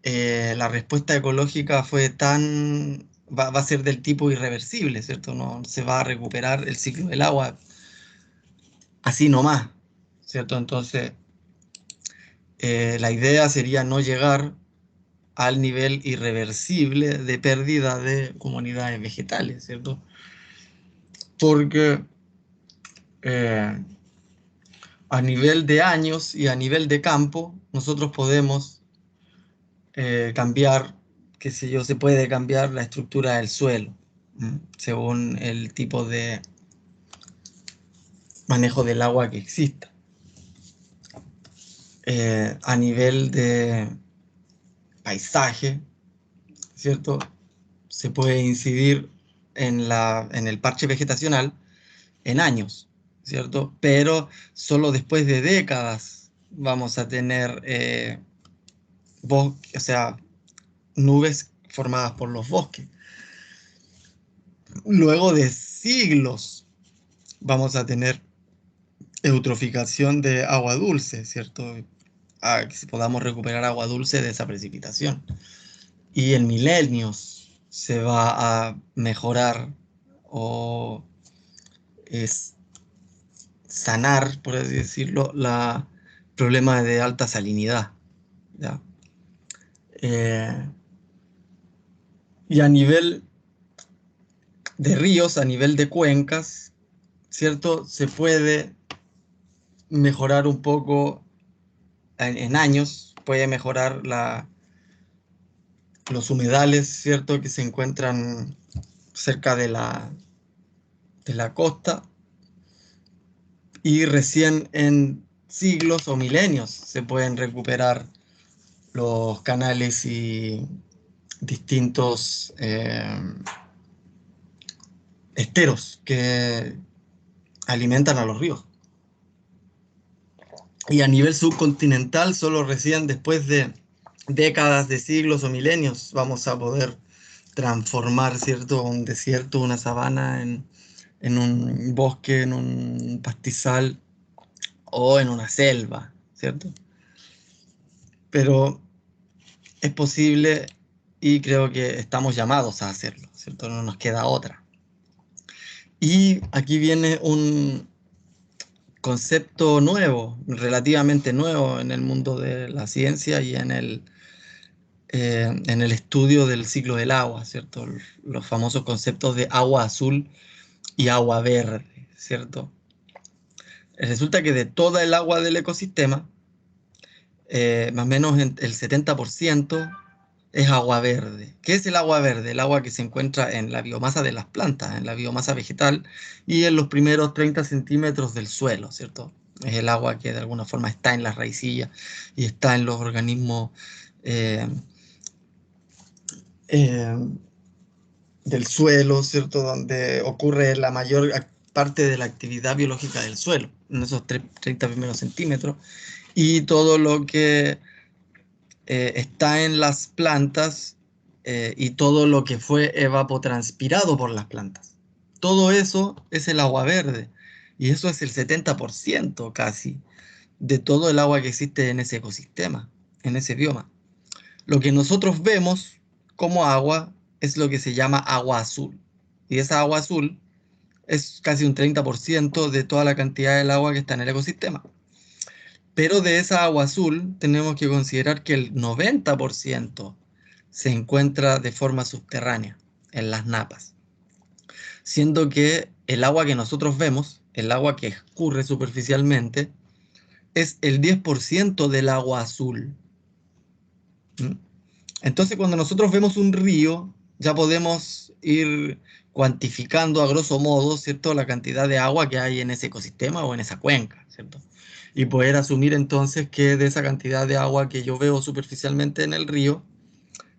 la respuesta ecológica va a ser del tipo irreversible, ¿cierto? No se va a recuperar el ciclo del agua así nomás, ¿cierto? Entonces, la idea sería no llegar al nivel irreversible de pérdida de comunidades vegetales, ¿cierto? Porque eh, a nivel de años y a nivel de campo, nosotros podemos cambiar, qué sé yo, se puede cambiar la estructura del suelo, según el tipo de manejo del agua que exista. A nivel de paisaje, ¿cierto? Se puede incidir en el parche vegetacional en años, ¿cierto? Pero solo después de décadas vamos a tener o sea, nubes formadas por los bosques. Luego de siglos vamos a tener eutroficación de agua dulce, ¿cierto? A que podamos recuperar agua dulce de esa precipitación. Y en milenios se va a mejorar o es sanar, por así decirlo, la problema de alta salinidad, ¿ya? Eh, y a nivel de ríos, a nivel de cuencas, ¿cierto? Se puede mejorar un poco en años, puede mejorar los humedales, ¿cierto? Que se encuentran cerca de la costa, y recién en siglos o milenios se pueden recuperar los canales y distintos esteros que alimentan a los ríos. Y a nivel subcontinental, solo recién después de décadas, de siglos o milenios, vamos a poder transformar, ¿cierto?, un desierto, una sabana en un bosque, en un pastizal o en una selva, ¿cierto? Pero es posible y creo que estamos llamados a hacerlo, ¿cierto? No nos queda otra. Y aquí viene un concepto nuevo, relativamente nuevo en el mundo de la ciencia y en el estudio del ciclo del agua, ¿cierto? Los famosos conceptos de agua azul y agua verde, ¿cierto? Resulta que de toda el agua del ecosistema, más o menos el 70% es agua verde. ¿Qué es el agua verde? El agua que se encuentra en la biomasa de las plantas, en la biomasa vegetal y en los primeros 30 centímetros del suelo, ¿cierto? Es el agua que de alguna forma está en las raicillas y está en los organismos eh, eh, del suelo, ¿cierto? Donde ocurre la mayor parte de la actividad biológica del suelo, en esos 30 primeros centímetros. Y todo lo que está en las plantas y todo lo que fue evapotranspirado por las plantas. Todo eso es el agua verde. Y eso es el 70% casi de todo el agua que existe en ese ecosistema, en ese bioma. Lo que nosotros vemos como agua es lo que se llama agua azul. Y esa agua azul es casi un 30% de toda la cantidad del agua que está en el ecosistema. Pero de esa agua azul tenemos que considerar que el 90% se encuentra de forma subterránea, en las napas. Siendo que el agua que nosotros vemos, el agua que escurre superficialmente, es el 10% del agua azul. ¿Mm? Entonces, cuando nosotros vemos un río, ya podemos ir cuantificando a grosso modo, ¿cierto?, la cantidad de agua que hay en ese ecosistema o en esa cuenca, ¿cierto? Y poder asumir entonces que de esa cantidad de agua que yo veo superficialmente en el río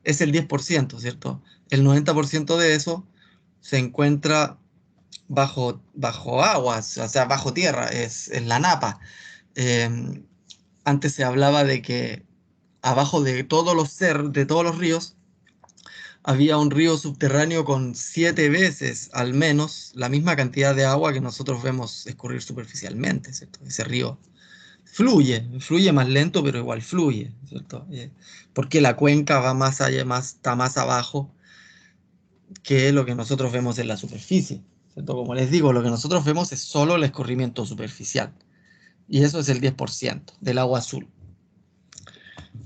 es el 10%, ¿cierto? El 90% de eso se encuentra bajo aguas, o sea, bajo tierra, es la napa. Eh, Antes se hablaba de que abajo de de todos los ríos, había un río subterráneo con 7 veces al menos la misma cantidad de agua que nosotros vemos escurrir superficialmente, ¿cierto? Ese río fluye más lento, pero igual fluye, ¿cierto? Porque la cuenca va más allá, está más abajo que lo que nosotros vemos en la superficie, ¿cierto? Como les digo, lo que nosotros vemos es solo el escurrimiento superficial, y eso es el 10% del agua azul.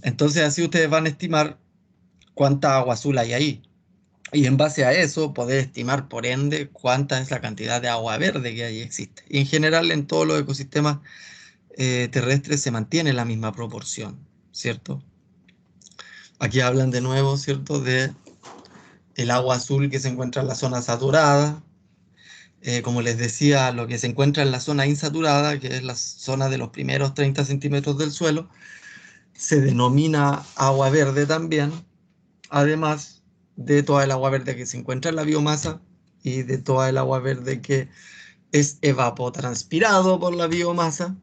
Entonces así ustedes van a estimar cuánta agua azul hay ahí. Y en base a eso, poder estimar, por ende, cuánta es la cantidad de agua verde que ahí existe. Y en general, en todos los ecosistemas terrestres se mantiene la misma proporción, ¿cierto? Aquí hablan de nuevo, ¿cierto?, de el agua azul que se encuentra en la zona saturada. Como les decía, lo que se encuentra en la zona insaturada, que es la zona de los primeros 30 centímetros del suelo, se denomina agua verde también, además de toda el agua verde que se encuentra en la biomasa y de toda el agua verde que es evapotranspirado por la biomasa,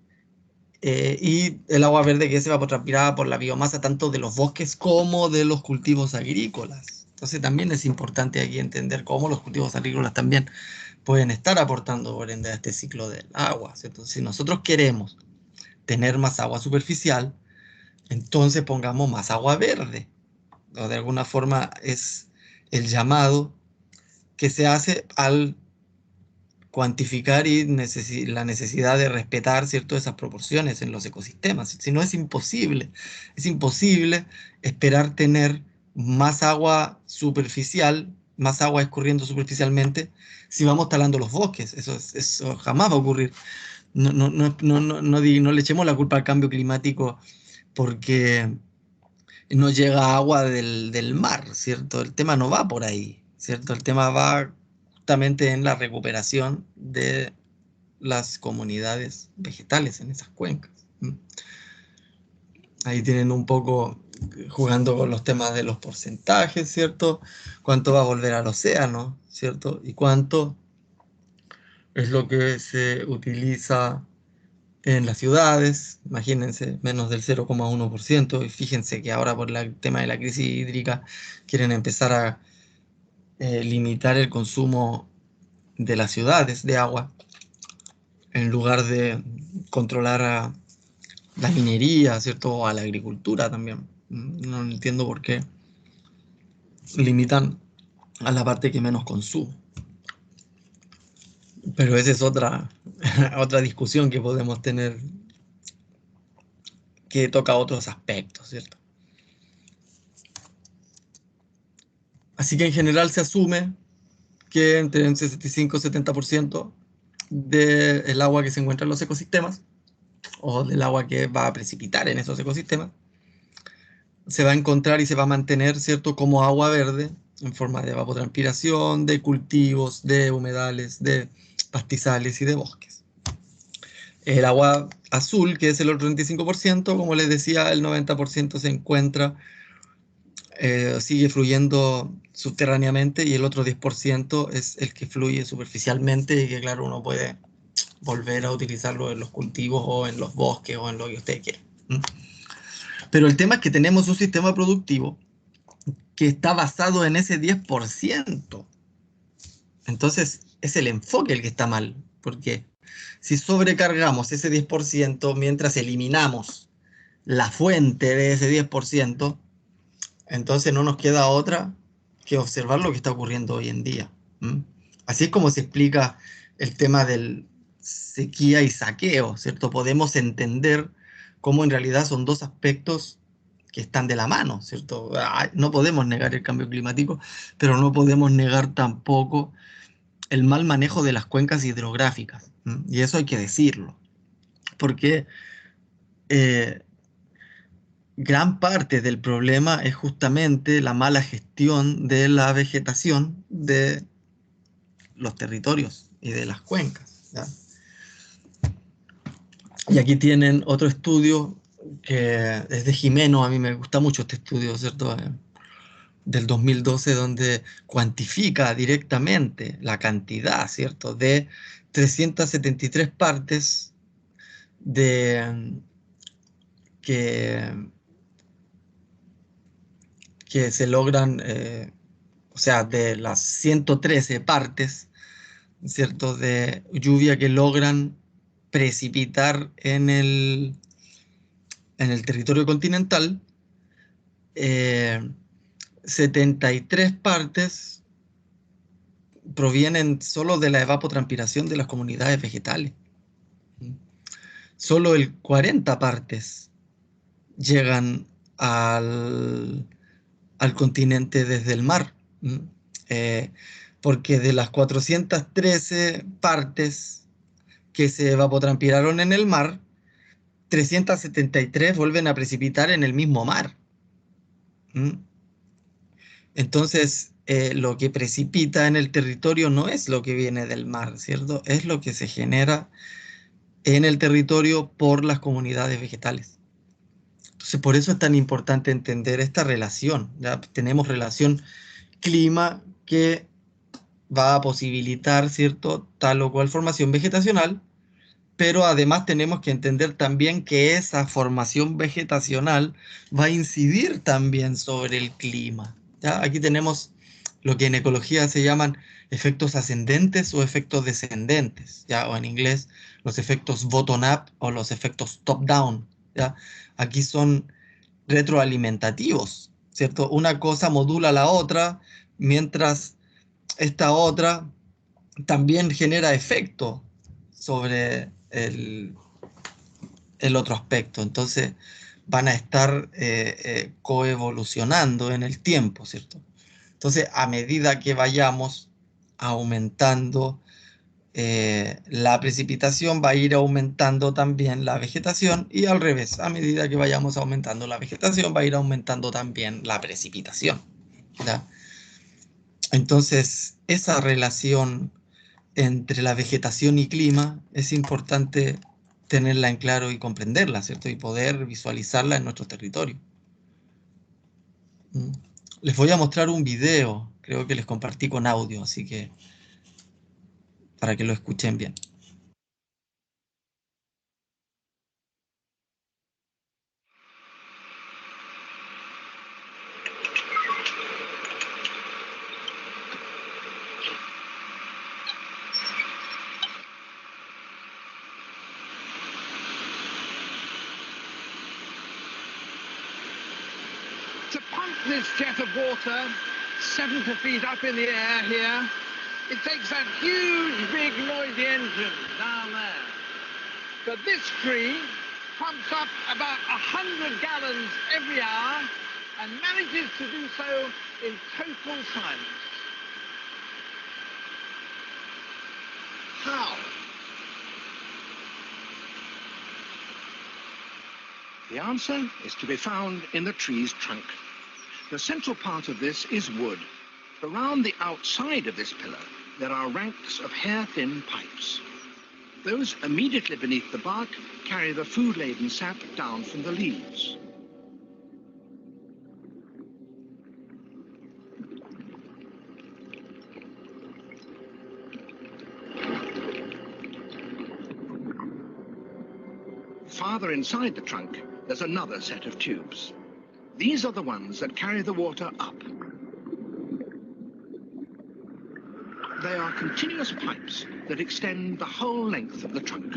y el agua verde que es evapotranspirada por la biomasa tanto de los bosques como de los cultivos agrícolas. Entonces también es importante aquí entender cómo los cultivos agrícolas también pueden estar aportando por ende a este ciclo del agua, ¿cierto? Si nosotros queremos tener más agua superficial, entonces pongamos más agua verde. O de alguna forma es el llamado que se hace al cuantificar y la necesidad de respetar, ¿cierto?, esas proporciones en los ecosistemas. Si no, es imposible esperar tener más agua superficial, más agua escurriendo superficialmente, si vamos talando los bosques. Eso jamás va a ocurrir. No le echemos la culpa al cambio climático porque no llega agua del mar, ¿cierto? El tema no va por ahí, ¿cierto? El tema va justamente en la recuperación de las comunidades vegetales en esas cuencas. Ahí tienen un poco jugando con los temas de los porcentajes, ¿cierto? Cuánto va a volver al océano, ¿cierto? Y cuánto es lo que se utiliza en las ciudades, imagínense, menos del 0,1%, y fíjense que ahora por el tema de la crisis hídrica quieren empezar a limitar el consumo de las ciudades de agua, en lugar de controlar a la minería, ¿cierto? O a la agricultura también. No entiendo por qué limitan a la parte que menos consume. Pero esa es otra, otra discusión que podemos tener, que toca otros aspectos, ¿cierto? Así que en general se asume que entre un 65 y 70% del agua que se encuentra en los ecosistemas, o del agua que va a precipitar en esos ecosistemas, se va a encontrar y se va a mantener, ¿cierto?, como agua verde, en forma de evapotranspiración, de cultivos, de humedales, de pastizales y de bosques. El agua azul, que es el otro 35%, como les decía, el 90% se encuentra, sigue fluyendo subterráneamente, y el otro 10% es el que fluye superficialmente y que, claro, uno puede volver a utilizarlo en los cultivos o en los bosques o en lo que usted quiera. Pero el tema es que tenemos un sistema productivo que está basado en ese 10%. Entonces es el enfoque el que está mal, porque si sobrecargamos ese 10% mientras eliminamos la fuente de ese 10%, entonces no nos queda otra que observar lo que está ocurriendo hoy en día. Así es como se explica el tema del sequía y saqueo, ¿cierto? Podemos entender cómo en realidad son dos aspectos que están de la mano, ¿cierto? No podemos negar el cambio climático, pero no podemos negar tampoco el mal manejo de las cuencas hidrográficas. Y eso hay que decirlo, porque eh, gran parte del problema es justamente la mala gestión de la vegetación de los territorios y de las cuencas, ¿ya? Y aquí tienen otro estudio que es de Jimeno. A mí me gusta mucho este estudio, ¿cierto? Del 2012, donde cuantifica directamente la cantidad, ¿cierto?, de 373 partes de, que, que se logran, o sea, de las 113 partes, ¿cierto?, de lluvia que logran precipitar en el territorio continental, eh, 73 partes provienen solo de la evapotranspiración de las comunidades vegetales. Solo el 40 partes llegan al continente desde el mar. Eh, Porque de las 413 partes que se evapotranspiraron en el mar, 373 vuelven a precipitar en el mismo mar. Entonces, lo que precipita en el territorio no es lo que viene del mar, ¿cierto? Es lo que se genera en el territorio por las comunidades vegetales. Entonces, por eso es tan importante entender esta relación. ¿Ya? Tenemos relación clima que va a posibilitar, ¿cierto?, tal o cual formación vegetacional, pero además tenemos que entender también que esa formación vegetacional va a incidir también sobre el clima. ¿Ya? Aquí tenemos lo que en ecología se llaman efectos ascendentes o efectos descendentes, ¿ya? O en inglés los efectos bottom-up o los efectos top-down, ¿ya? Aquí son retroalimentativos, ¿cierto? Una cosa modula la otra, mientras esta otra también genera efecto sobre el otro aspecto. Entonces van a estar coevolucionando en el tiempo, ¿cierto? Entonces, a medida que vayamos aumentando la precipitación, va a ir aumentando también la vegetación y al revés, a medida que vayamos aumentando la vegetación, va a ir aumentando también la precipitación, ¿ya? Entonces, esa relación entre la vegetación y clima es importante tenerla en claro y comprenderla, ¿cierto? Y poder visualizarla en nuestro territorio. Mm. Les voy a mostrar un video, creo que les compartí con audio, así que para que lo escuchen bien. To pump this jet of water 70 feet up in the air here, it takes that huge, big, noisy engine down there. But this tree pumps up about 100 gallons every hour and manages to do so in total silence. How? The answer is to be found in the tree's trunk. The central part of this is wood. Around the outside of this pillar, there are ranks of hair-thin pipes. Those immediately beneath the bark carry the food-laden sap down from the leaves. Farther inside the trunk, there's another set of tubes. These are the ones that carry the water up. They are continuous pipes that extend the whole length of the trunk.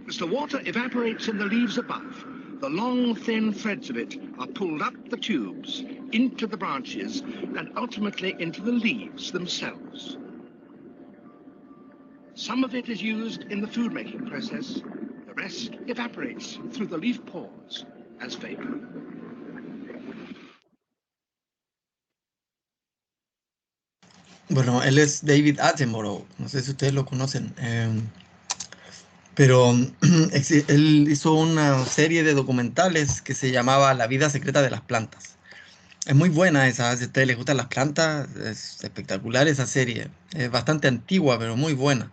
As the water evaporates in the leaves above, the long, thin threads of it are pulled up the tubes, into the branches, and ultimately into the leaves themselves. Some of it is used in the food-making process. The rest evaporates through the leaf pores as vapor. Bueno, él es David Attenborough, no sé si ustedes lo conocen, pero él hizo una serie de documentales que se llamaba La vida secreta de las plantas. Es muy buena esa, si a ustedes les gustan las plantas, es espectacular esa serie. Es bastante antigua, pero muy buena.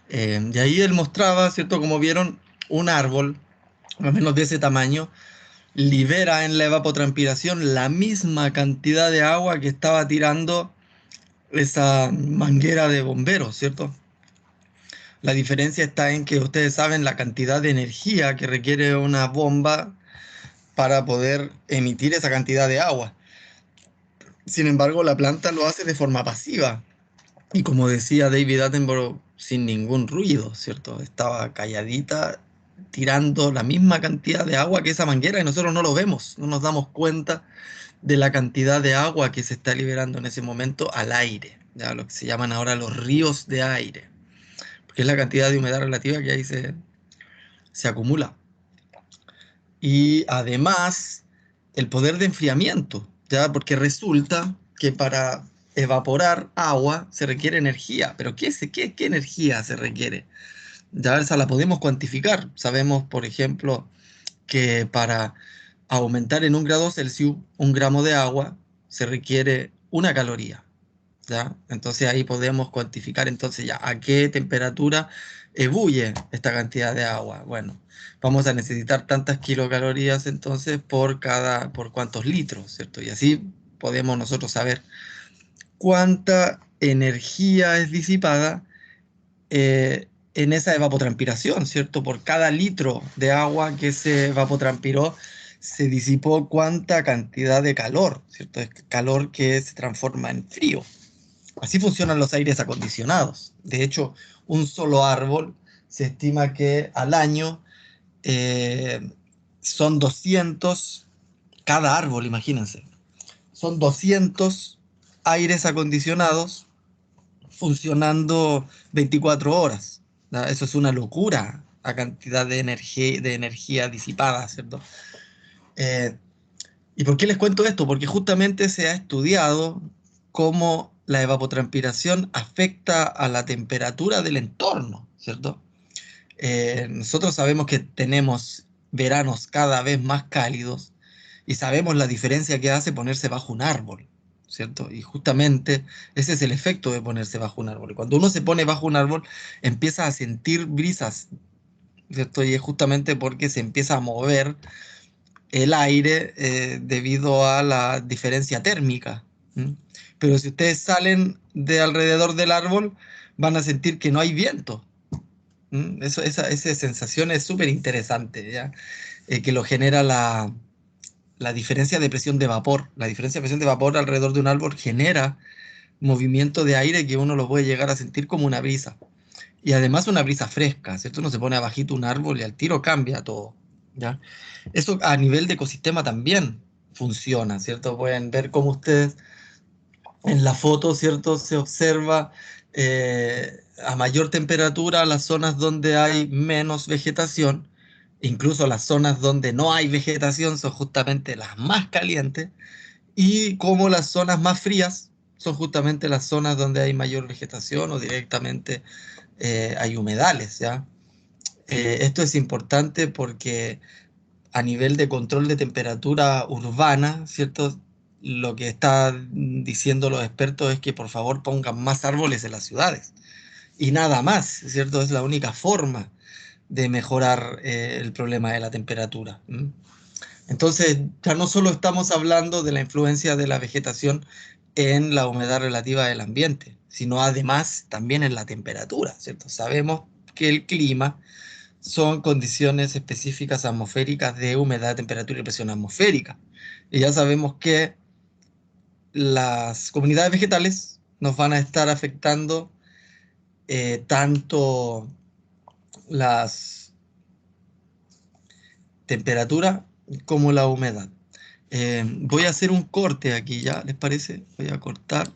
Y ahí él mostraba, ¿cierto? Como vieron, un árbol, más o menos de ese tamaño, libera en la evapotranspiración la misma cantidad de agua que estaba tirando esa manguera de bomberos, ¿cierto? La diferencia está en que ustedes saben la cantidad de energía que requiere una bomba para poder emitir esa cantidad de agua. Sin embargo, la planta lo hace de forma pasiva. Y como decía David Attenborough, sin ningún ruido, ¿cierto? Estaba calladita, tirando la misma cantidad de agua que esa manguera y nosotros no lo vemos, no nos damos cuenta de la cantidad de agua que se está liberando en ese momento al aire, ya lo que se llaman ahora los ríos de aire, porque es la cantidad de humedad relativa que ahí se acumula. Y además, el poder de enfriamiento, ¿ya? Porque resulta que para evaporar agua se requiere energía. Pero ¿qué energía se requiere? Ya esa la podemos cuantificar. Sabemos, por ejemplo, que para aumentar en 1 grado Celsius 1 gramo de agua se requiere 1 caloría. ¿ya? Entonces ahí podemos cuantificar entonces ya a qué temperatura ebulle esta cantidad de agua. Bueno, vamos a necesitar tantas kilocalorías entonces por cuántos litros, ¿cierto? Y así podemos nosotros saber cuánta energía es disipada en esa evapotranspiración, ¿cierto? Por cada litro de agua que se evapotranspiró, se disipó cuánta cantidad de calor, ¿cierto? Es calor que se transforma en frío. Así funcionan los aires acondicionados. De hecho, un solo árbol se estima que al año eh, son 200, cada árbol, imagínense, son 200 aires acondicionados funcionando 24 horas. ¿No? Eso es una locura, la cantidad de energía disipada, ¿cierto? Eh, ¿Y por qué les cuento esto? Porque justamente se ha estudiado cómo la evapotranspiración afecta a la temperatura del entorno, ¿cierto? Nosotros sabemos que tenemos veranos cada vez más cálidos y sabemos la diferencia que hace ponerse bajo un árbol, ¿cierto? Y justamente ese es el efecto de ponerse bajo un árbol. Cuando uno se pone bajo un árbol, empieza a sentir brisas, ¿cierto? Y es justamente porque se empieza a mover el aire debido a la diferencia térmica. ¿M? Pero si ustedes salen de alrededor del árbol, van a sentir que no hay viento. Esa sensación es súper interesante, ¿ya? Que lo genera la diferencia de presión de vapor. La diferencia de presión de vapor alrededor de un árbol genera movimiento de aire que uno lo puede llegar a sentir como una brisa. Y además una brisa fresca, ¿cierto? Uno se pone abajito un árbol y al tiro cambia todo, ¿ya? Eso a nivel de ecosistema también funciona, ¿cierto? Pueden ver cómo ustedes en la foto, ¿cierto? Se observa a mayor temperatura las zonas donde hay menos vegetación, incluso las zonas donde no hay vegetación son justamente las más calientes, y como las zonas más frías son justamente las zonas donde hay mayor vegetación o directamente hay humedales, ¿ya? Esto es importante porque a nivel de control de temperatura urbana, ¿cierto? Lo que están diciendo los expertos es que por favor pongan más árboles en las ciudades y nada más, ¿cierto? Es la única forma de mejorar el problema de la temperatura. ¿M? Entonces, ya no solo estamos hablando de la influencia de la vegetación en la humedad relativa del ambiente, sino además también en la temperatura, ¿cierto? Sabemos que el clima son condiciones específicas atmosféricas de humedad, temperatura y presión atmosférica. Y ya sabemos que las comunidades vegetales nos van a estar afectando tanto las temperaturas como la humedad. Voy a hacer un corte aquí, ¿ya? ¿Les parece? Voy a cortar.